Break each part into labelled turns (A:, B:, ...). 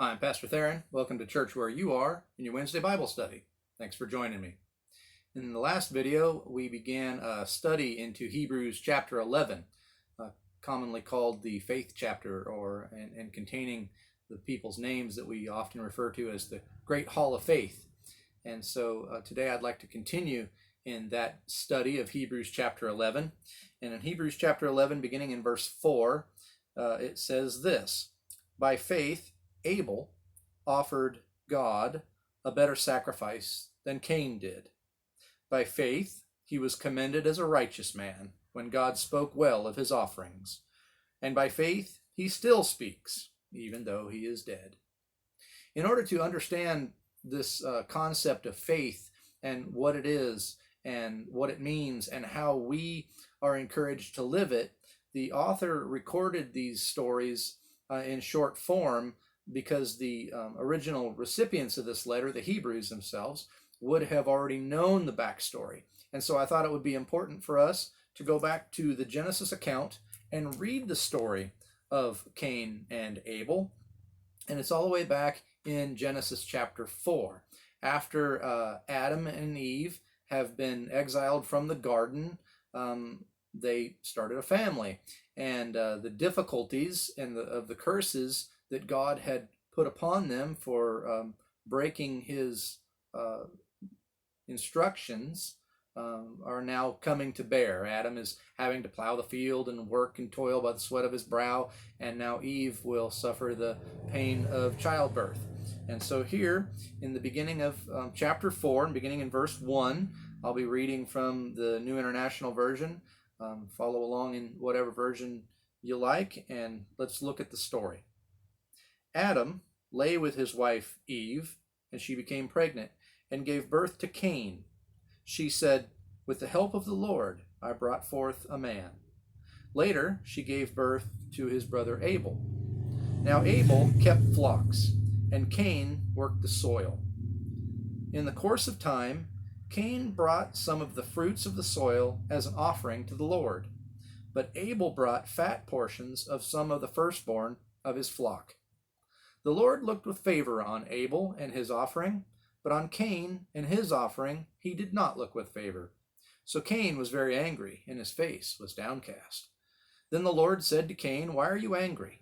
A: I'm Pastor Theron. Welcome to church where you are in your Wednesday Bible study. Thanks for joining me. In the last video, we began a study into Hebrews chapter 11, commonly called the faith chapter, and containing the people's names that we often refer to as the Great Hall of Faith. And so today I'd like to continue in that study of Hebrews chapter 11. And in Hebrews chapter 11, beginning in verse 4, it says this: By faith, Abel offered God a better sacrifice than Cain did. By faith, he was commended as a righteous man when God spoke well of his offerings. And by faith, he still speaks, even though he is dead. In order to understand this concept of faith and what it is and what it means and how we are encouraged to live it, the author recorded these stories in short form because the original recipients of this letter, the Hebrews themselves, would have already known the backstory. And so I thought it would be important for us to go back to the Genesis account and read the story of Cain and Abel. And it's all the way back in Genesis chapter 4. After Adam and Eve have been exiled from the garden, they started a family. And the difficulties and of the curses that God had put upon them for breaking his instructions are now coming to bear. Adam is having to plow the field and work and toil by the sweat of his brow, and now Eve will suffer the pain of childbirth. And so here, in the beginning of chapter 4, and beginning in verse 1, I'll be reading from the New International Version. Follow along in whatever version you like, and let's look at the story. Adam lay with his wife Eve, and she became pregnant and gave birth to Cain. She said, "With the help of the Lord, I brought forth a man." Later, she gave birth to his brother Abel. Now Abel kept flocks, and Cain worked the soil. In the course of time, Cain brought some of the fruits of the soil as an offering to the Lord, but Abel brought fat portions of some of the firstborn of his flock. The Lord looked with favor on Abel and his offering, but on Cain and his offering he did not look with favor. So Cain was very angry, and his face was downcast. Then the Lord said to Cain, "Why are you angry?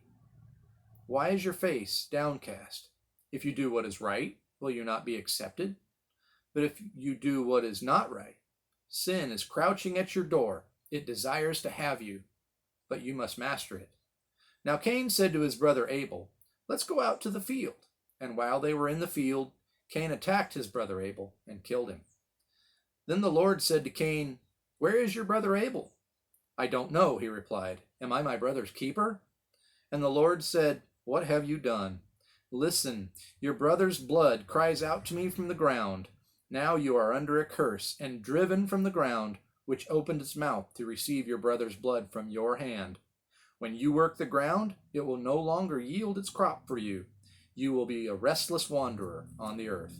A: Why is your face downcast? If you do what is right, will you not be accepted? But if you do what is not right, sin is crouching at your door. It desires to have you, but you must master it." Now Cain said to his brother Abel, "Let's go out to the field." And while they were in the field, Cain attacked his brother Abel and killed him. Then the Lord said to Cain, "Where is your brother Abel?" "I don't know," he replied. "Am I my brother's keeper?" And the Lord said, "What have you done? Listen, your brother's blood cries out to me from the ground. Now you are under a curse and driven from the ground, which opened its mouth to receive your brother's blood from your hand. When you work the ground, it will no longer yield its crop for you. You will be a restless wanderer on the earth."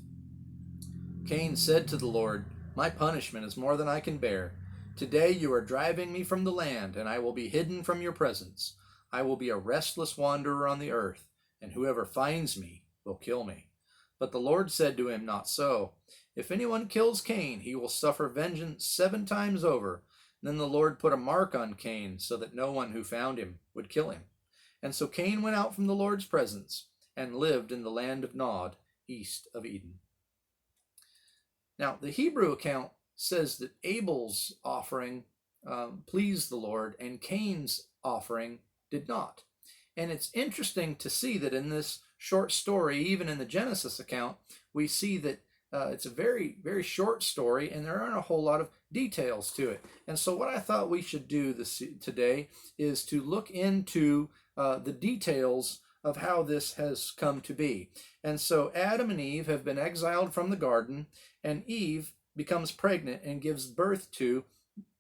A: Cain said to the Lord, "My punishment is more than I can bear. Today you are driving me from the land, and I will be hidden from your presence. I will be a restless wanderer on the earth, and whoever finds me will kill me." But the Lord said to him, "Not so. If anyone kills Cain, he will suffer vengeance 7 times over." Then the Lord put a mark on Cain so that no one who found him would kill him. And so Cain went out from the Lord's presence and lived in the land of Nod, east of Eden. Now, the Hebrew account says that Abel's offering pleased the Lord and Cain's offering did not. And it's interesting to see that in this short story, even in the Genesis account, we see that it's a very, very short story, and there aren't a whole lot of details to it. And so what I thought we should do today is to look into the details of how this has come to be. And so Adam and Eve have been exiled from the garden, and Eve becomes pregnant and gives birth to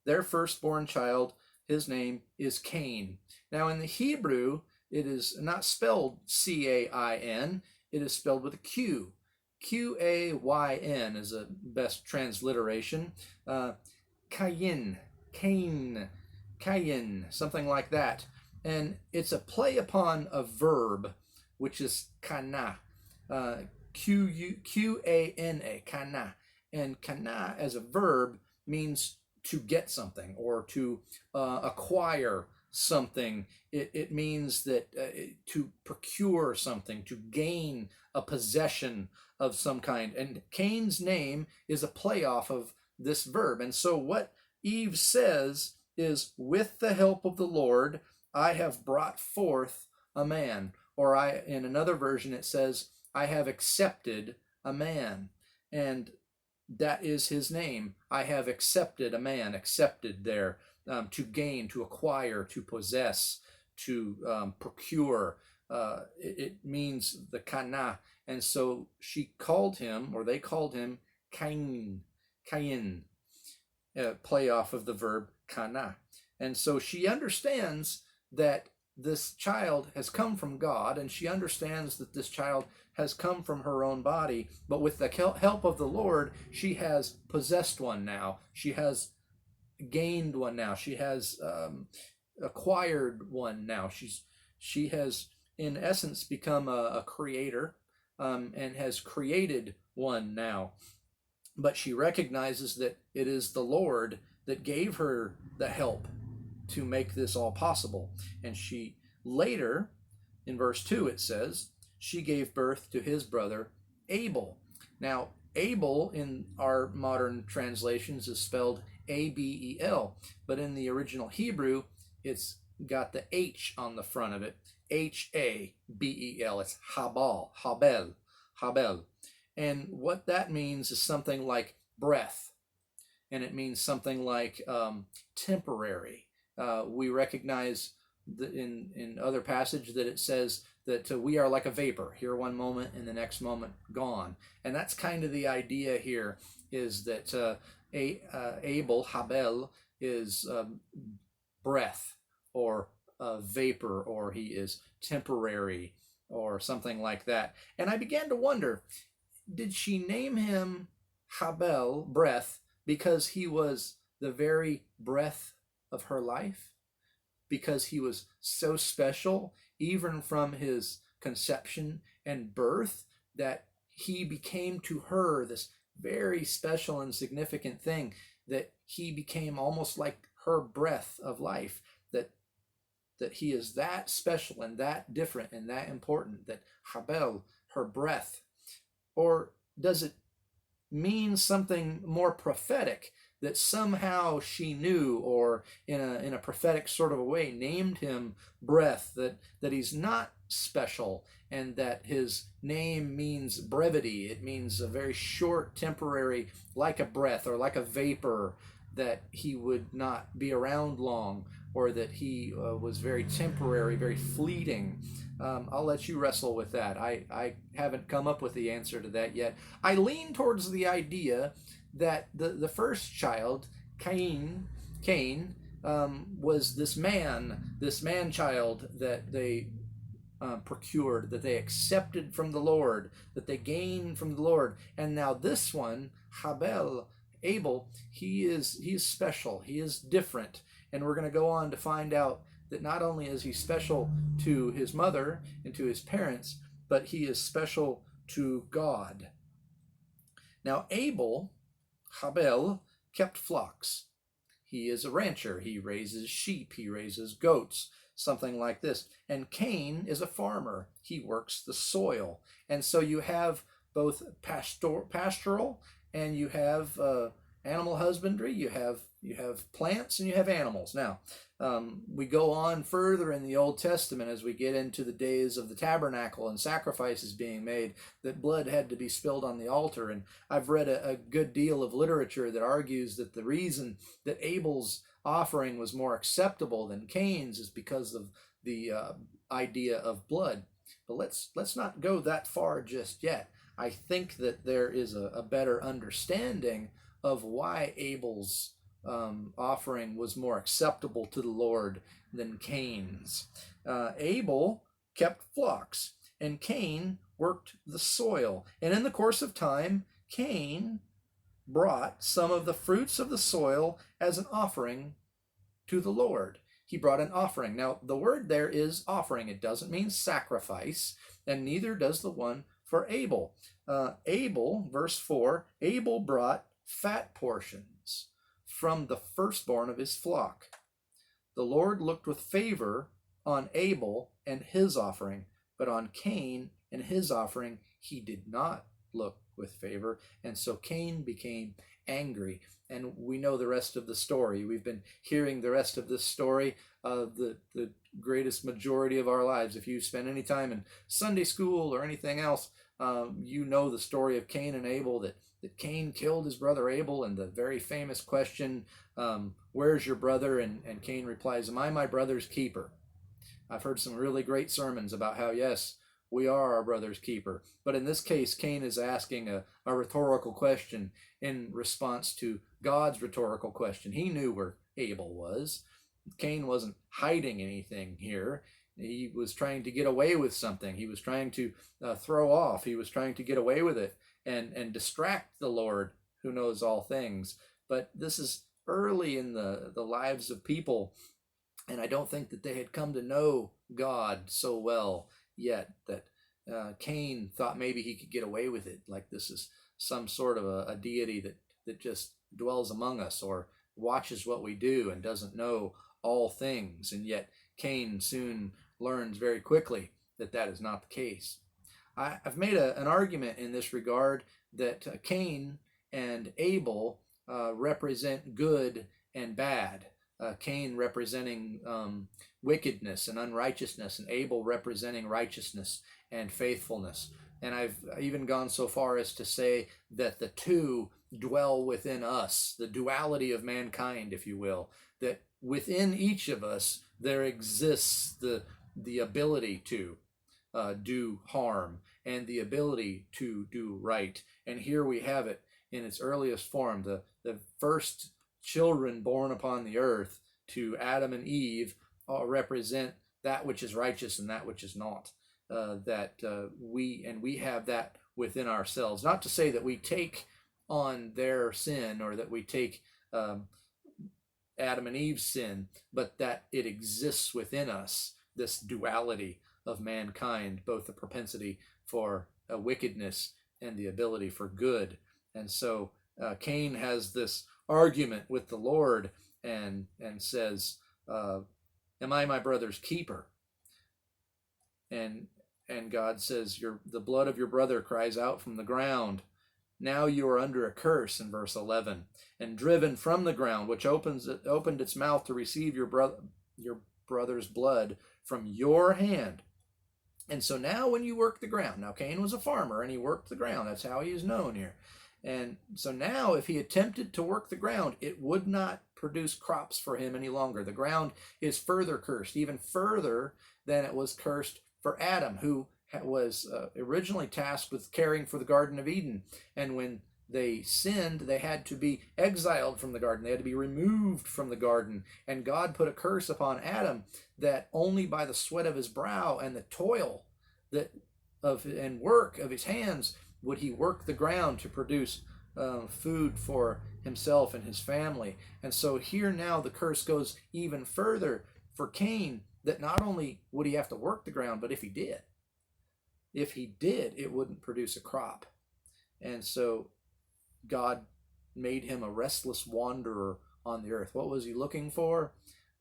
A: their firstborn child. His name is Cain. Now in the Hebrew, it is not spelled C-A-I-N, it is spelled with a Q. Q-A-Y-N is a best transliteration. Cain, something like that. And it's a play upon a verb which is kana, Qana, kana. And kana as a verb means to get something or to acquire something. It means that to procure something, to gain a possession of some kind. And Cain's name is a play off of this verb. And so what Eve says is, with the help of the Lord, I have brought forth a man. Or in another version, it says, I have accepted a man. And that is his name. I have accepted a man, accepted there, to gain, to acquire, to possess, to procure. It means the kana. And so she called him, or they called him, Cain, Cain, play off of the verb kana. And so she understands that this child has come from God, and she understands that this child has come from her own body, but with the help of the Lord, she has possessed one now. She has gained one now. She has acquired one now. She has, in essence, become a creator, and has created one now. But she recognizes that it is the Lord that gave her the help to make this all possible. And she later, in verse 2, it says, she gave birth to his brother Abel. Now, Abel in our modern translations is spelled Abel, but in the original Hebrew, it's got the H on the front of it, Habel. It's Habel. And what that means is something like breath, and it means something like temporary. We recognize in other passage that it says that we are like a vapor, here one moment and the next moment gone. And that's kind of the idea here, is that Habel is breath, or vapor, or he is temporary, or something like that. And I began to wonder, did she name him Habel, breath, because he was the very breath of her life? Because he was so special, even from his conception and birth, that he became to her this very special and significant thing, that he became almost like her breath of life, that he is that special and that different and that important, that Habel, her breath? Or does it mean something more prophetic, that somehow she knew, or in a prophetic sort of a way named him breath, that he's not special, and that his name means brevity? It means a very short, temporary, like a breath or like a vapor, that he would not be around long, or that he was very temporary, very fleeting. I'll let you wrestle with that. I haven't come up with the answer to that yet. I lean towards the idea that the first child, Cain, was this man child that they procured, that they accepted from the Lord, that they gained from the Lord. And now this one, Abel, he is special. He is different. And we're going to go on to find out that not only is he special to his mother and to his parents, but he is special to God. Now, Habel, kept flocks. He is a rancher. He raises sheep. He raises goats, something like this. And Cain is a farmer. He works the soil. And so you have both pastoral, and you have animal husbandry. You have plants, and you have animals. Now, we go on further in the Old Testament as we get into the days of the tabernacle and sacrifices being made, that blood had to be spilled on the altar. And I've read a good deal of literature that argues that the reason that Abel's offering was more acceptable than Cain's is because of the idea of blood. But let's not go that far just yet. I think that there is a better understanding of why Abel's offering was more acceptable to the Lord than Cain's. Abel kept flocks, and Cain worked the soil. And in the course of time, Cain brought some of the fruits of the soil as an offering to the Lord. he brought an offering. Now, the word there is offering. It doesn't mean sacrifice, and neither does the one for Abel. Abel, verse 4, Abel brought fat portions from the firstborn of his flock. The Lord looked with favor on Abel and his offering, but on Cain and his offering he did not look with favor. And so Cain became angry. And we know the rest of the story. We've been hearing the rest of this story the greatest majority of our lives. If you spend any time in Sunday school or anything else, you know the story of Cain and Abel, that Cain killed his brother Abel, and the very famous question, where's your brother? And Cain replies, am I my brother's keeper? I've heard some really great sermons about how, yes, we are our brother's keeper. But in this case, Cain is asking a rhetorical question in response to God's rhetorical question. He knew where Abel was. Cain wasn't hiding anything here. He was trying to get away with something. He was trying to throw off. He was trying to get away with it and distract the Lord who knows all things. But this is early in the lives of people, and I don't think that they had come to know God so well yet, that Cain thought maybe he could get away with it, like this is some sort of a deity that just dwells among us or watches what we do and doesn't know all things. And yet Cain soon learns very quickly that that is not the case. I've made an argument in this regard that Cain and Abel represent good and bad. Cain representing wickedness and unrighteousness, and Abel representing righteousness and faithfulness. And I've even gone so far as to say that the two dwell within us, the duality of mankind, if you will, that within each of us there exists the ability to do harm and the ability to do right. And here we have it in its earliest form. The first children born upon the earth to Adam and Eve represent that which is righteous and that which is not. We have that within ourselves. Not to say that we take on their sin or that we take Adam and Eve's sin, but that it exists within us, this duality of mankind, both the propensity for wickedness and the ability for good. And so Cain has this argument with the Lord and says, am I my brother's keeper? And God says, the blood of your brother cries out from the ground. Now you are under a curse, in verse 11, and driven from the ground, which opened its mouth to receive your brother's blood from your hand. And so now when you work the ground, now Cain was a farmer and he worked the ground. That's how he is known here. And so now if he attempted to work the ground, it would not produce crops for him any longer. The ground is further cursed, even further than it was cursed for Adam, who was originally tasked with caring for the Garden of Eden. And when they sinned, they had to be exiled from the garden. They had to be removed from the garden. And God put a curse upon Adam that only by the sweat of his brow and the toil and work of his hands would he work the ground to produce food for himself and his family. And so here now the curse goes even further for Cain, that not only would he have to work the ground, but if he did, it wouldn't produce a crop. And so God made him a restless wanderer on the earth. What was he looking for?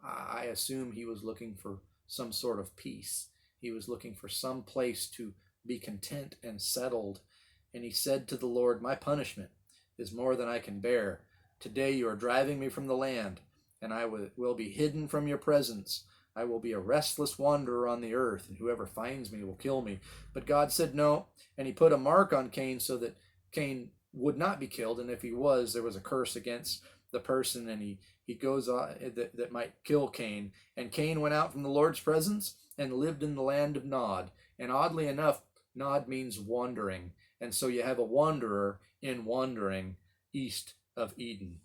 A: I assume he was looking for some sort of peace. He was looking for some place to be content and settled. And he said to the Lord, my punishment is more than I can bear. Today you are driving me from the land, and I will be hidden from your presence. I will be a restless wanderer on the earth, and whoever finds me will kill me. But God said no, and he put a mark on Cain so that Cain would not be killed, and if he was, there was a curse against the person, and he goes on that might kill Cain. And Cain went out from the Lord's presence and lived in the land of Nod. And oddly enough, Nod means wandering, and so you have a wanderer in wandering east of Eden.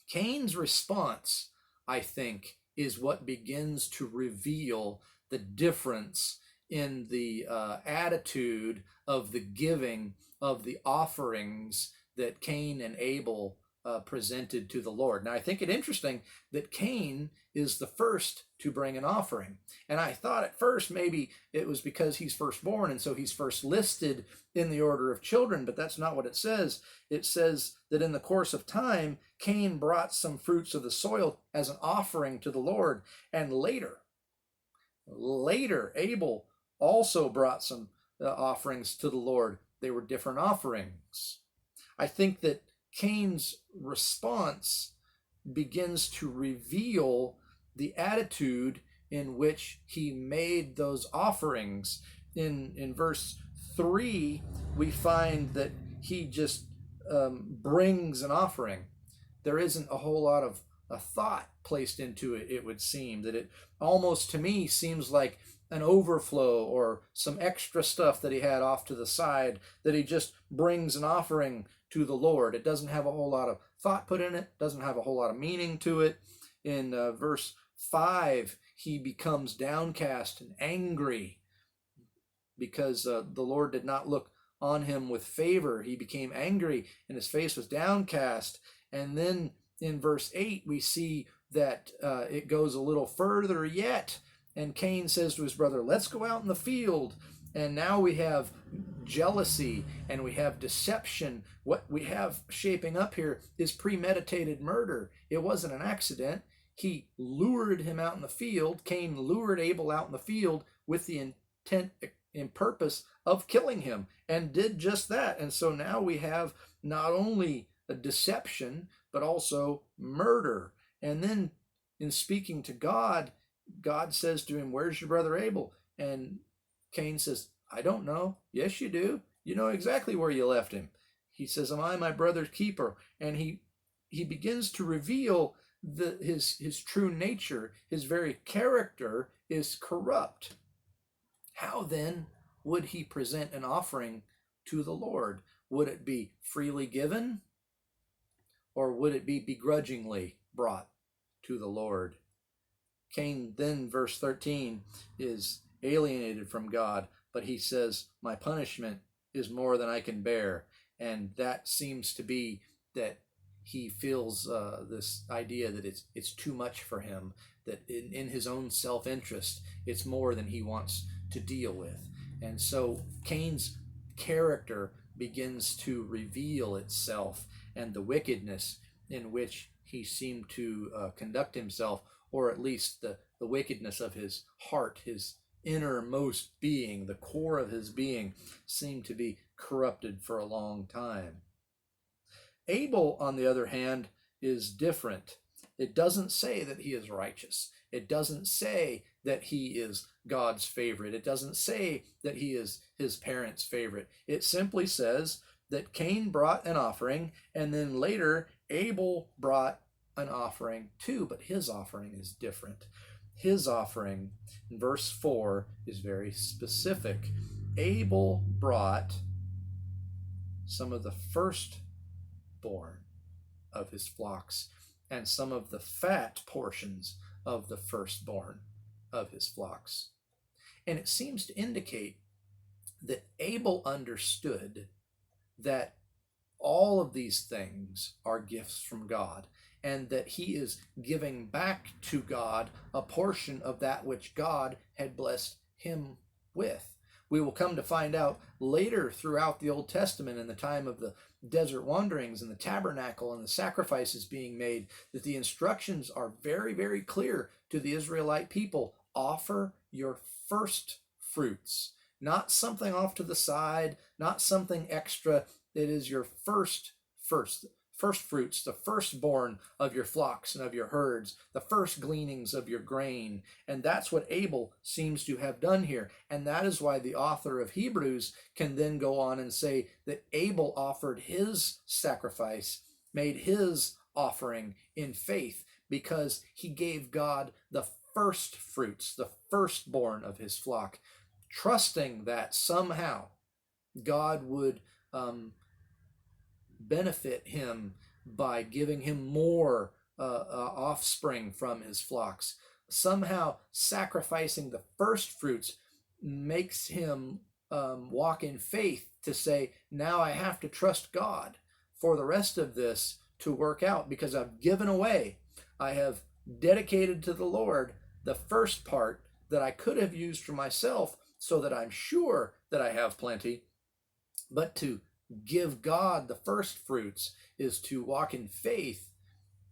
A: Cain's response, I think, is what begins to reveal the difference in the attitude of the giving of the offerings that Cain and Abel presented to the Lord. Now, I think it interesting that Cain is the first to bring an offering. And I thought at first maybe it was because he's firstborn, and so he's first listed in the order of children, but that's not what it says. It says that in the course of time, Cain brought some fruits of the soil as an offering to the Lord. And later, Abel also brought some offerings to the Lord. They were different offerings. I think that Cain's response begins to reveal the attitude in which he made those offerings. In verse 3, we find that he just brings an offering. There isn't a whole lot of a thought placed into it, it would seem. That it almost to me seems like an overflow or some extra stuff that he had off to the side, that he just brings an offering to the Lord. It doesn't have a whole lot of thought put in it, doesn't have a whole lot of meaning to it. In verse 5, he becomes downcast and angry because the Lord did not look on him with favor. He became angry and his face was downcast. And then in verse 8, we see that it goes a little further yet. And Cain says to his brother, let's go out in the field. And now we have jealousy and we have deception. What we have shaping up here is premeditated murder. It wasn't an accident. He lured him out in the field. Cain lured Abel out in the field with the intent and purpose of killing him, and did just that. And so now we have not only a deception, but also murder. And then in speaking to God, God says to him, where's your brother Abel? And Cain says, I don't know. Yes, you do. You know exactly where you left him. He says, am I my brother's keeper? And he begins to reveal his true nature. His very character is corrupt. How then would he present an offering to the Lord? Would it be freely given, or would it be begrudgingly brought to the Lord? Cain then, verse 13, is alienated from God, but he says, my punishment is more than I can bear. And that seems to be that he feels this idea that it's too much for him, that in his own self-interest, it's more than he wants to deal with. And so Cain's character begins to reveal itself, and the wickedness in which he seemed to conduct himself, or at least the wickedness of his heart, his innermost being, the core of his being, seemed to be corrupted for a long time. Abel, on the other hand, is different. It doesn't say that he is righteous. It doesn't say that he is God's favorite. It doesn't say that he is his parents' favorite. It simply says that Cain brought an offering, and then later Abel brought an offering too, but his offering is different. His offering, in verse 4, is very specific. Abel brought some of the firstborn of his flocks and some of the fat portions of the firstborn of his flocks. And it seems to indicate that Abel understood that all of these things are gifts from God, and that he is giving back to God a portion of that which God had blessed him with. We will come to find out later throughout the Old Testament, in the time of the desert wanderings and the tabernacle and the sacrifices being made, that the instructions are very, very clear to the Israelite people. Offer your first fruits, not something off to the side, not something extra. It is your first fruits, the firstborn of your flocks and of your herds, the first gleanings of your grain. And that's what Abel seems to have done here. And that is why the author of Hebrews can then go on and say that Abel offered his sacrifice, made his offering in faith, because he gave God the first fruits, the firstborn of his flock, trusting that somehow God would benefit him by giving him more offspring from his flocks. Somehow sacrificing the first fruits makes him walk in faith to say, now I have to trust God for the rest of this to work out because I've given away. I have dedicated to the Lord the first part that I could have used for myself so that I'm sure that I have plenty. But to give God the first fruits is to walk in faith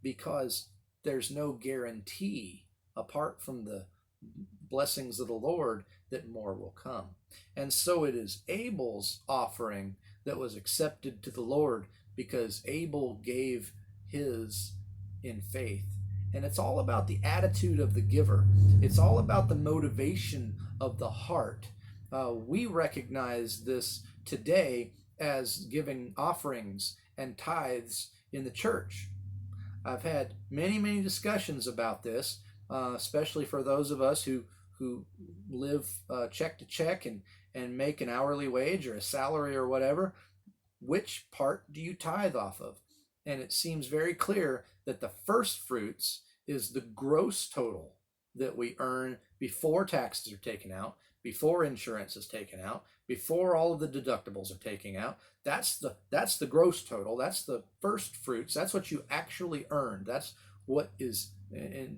A: because there's no guarantee apart from the blessings of the Lord that more will come. And so it is Abel's offering that was accepted to the Lord because Abel gave his in faith. And it's all about the attitude of the giver. It's all about the motivation of the heart. We recognize this today as giving offerings and tithes in the church. I've had many discussions about this, especially for those of us who live check to check and make an hourly wage or a salary or whatever. Which part do you tithe off of? And it seems very clear that the first fruits is the gross total that we earn before taxes are taken out, before insurance is taken out, before all of the deductibles are taken out. That's the gross total. That's the first fruits. That's what you actually earned. That's what is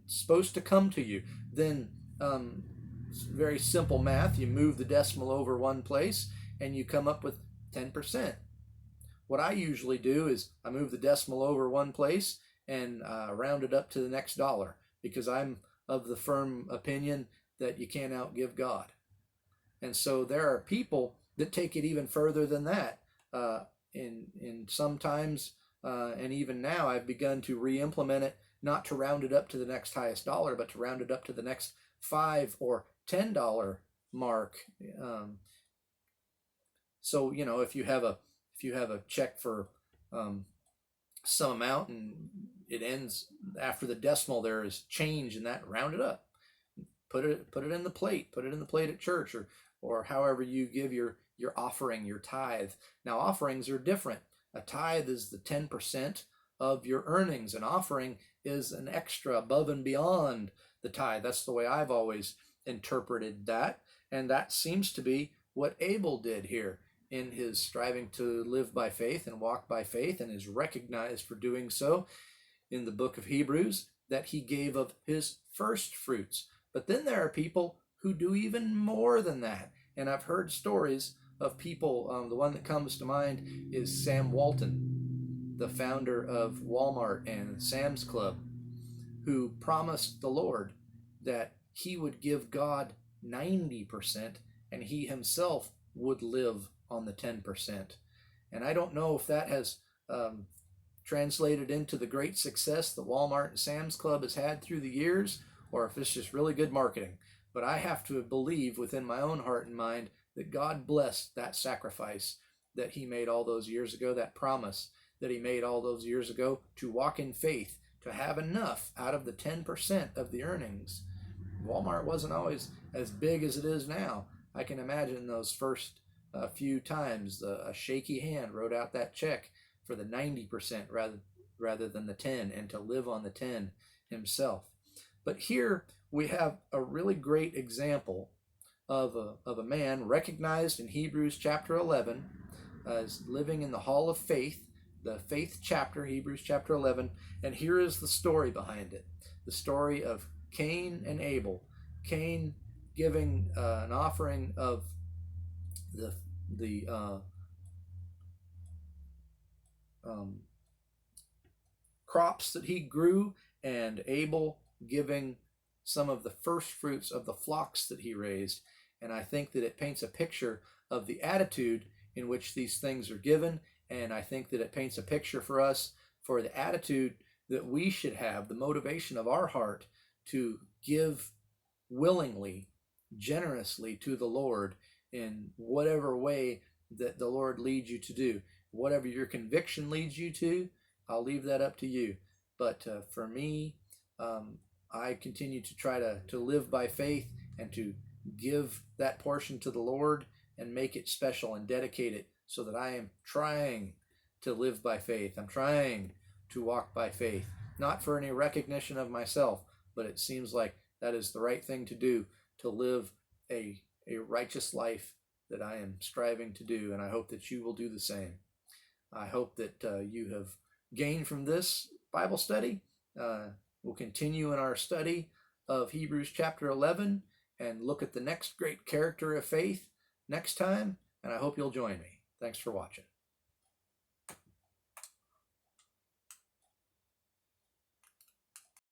A: supposed to come to you. Then very simple math. You move the decimal over one place and you come up with 10%. What I usually do is I move the decimal over one place and round it up to the next dollar because I'm of the firm opinion that you can't outgive God. And so there are people that take it even further than that. In sometimes, and even now, I've begun to re-implement it, not to round it up to the next highest dollar, but to round it up to the next $5 or $10 mark. So if you have a check for some amount and it ends after the decimal, there is change in that. Round it up, put it in the plate, at church, or however you give your offering, your tithe. Now offerings are different. A tithe is the 10% of your earnings. An offering is an extra above and beyond the tithe. That's the way I've always interpreted that, and that seems to be what Abel did here in his striving to live by faith and walk by faith, and is recognized for doing so in the book of Hebrews, that he gave of his first fruits. But then there are people who do even more than that. And I've heard stories of people, the one that comes to mind is Sam Walton, the founder of Walmart and Sam's Club, who promised the Lord that he would give God 90% and he himself would live on the 10%. And I don't know if that has translated into the great success that Walmart and Sam's Club has had through the years, or if it's just really good marketing. But I have to believe within my own heart and mind that God blessed that sacrifice that he made all those years ago, that promise that he made all those years ago to walk in faith, to have enough out of the 10% of the earnings. Walmart wasn't always as big as it is now. I can imagine those first few times a shaky hand wrote out that check for the 90% rather than the 10, and to live on the 10 himself. But here we have a really great example of a man recognized in Hebrews chapter 11 as living in the hall of faith, the faith chapter, Hebrews chapter 11. And here is the story behind it. The story of Cain and Abel. Cain giving an offering of the crops that he grew, and Abel giving some of the first fruits of the flocks that he raised. And I think that it paints a picture of the attitude in which these things are given, and I think that it paints a picture for us for the attitude that we should have, the motivation of our heart to give willingly, generously to the Lord in whatever way that the Lord leads you to do. Whatever your conviction leads you to, I'll leave that up to you. But for me, I continue to try to live by faith and to give that portion to the Lord and make it special and dedicate it, so that I am trying to live by faith. I'm trying to walk by faith, not for any recognition of myself, but it seems like that is the right thing to do, to live a righteous life that I am striving to do, and I hope that you will do the same. I hope that you have gain from this Bible study. We'll continue in our study of Hebrews chapter 11 and look at the next great character of faith next time, and I hope you'll join me. Thanks for watching.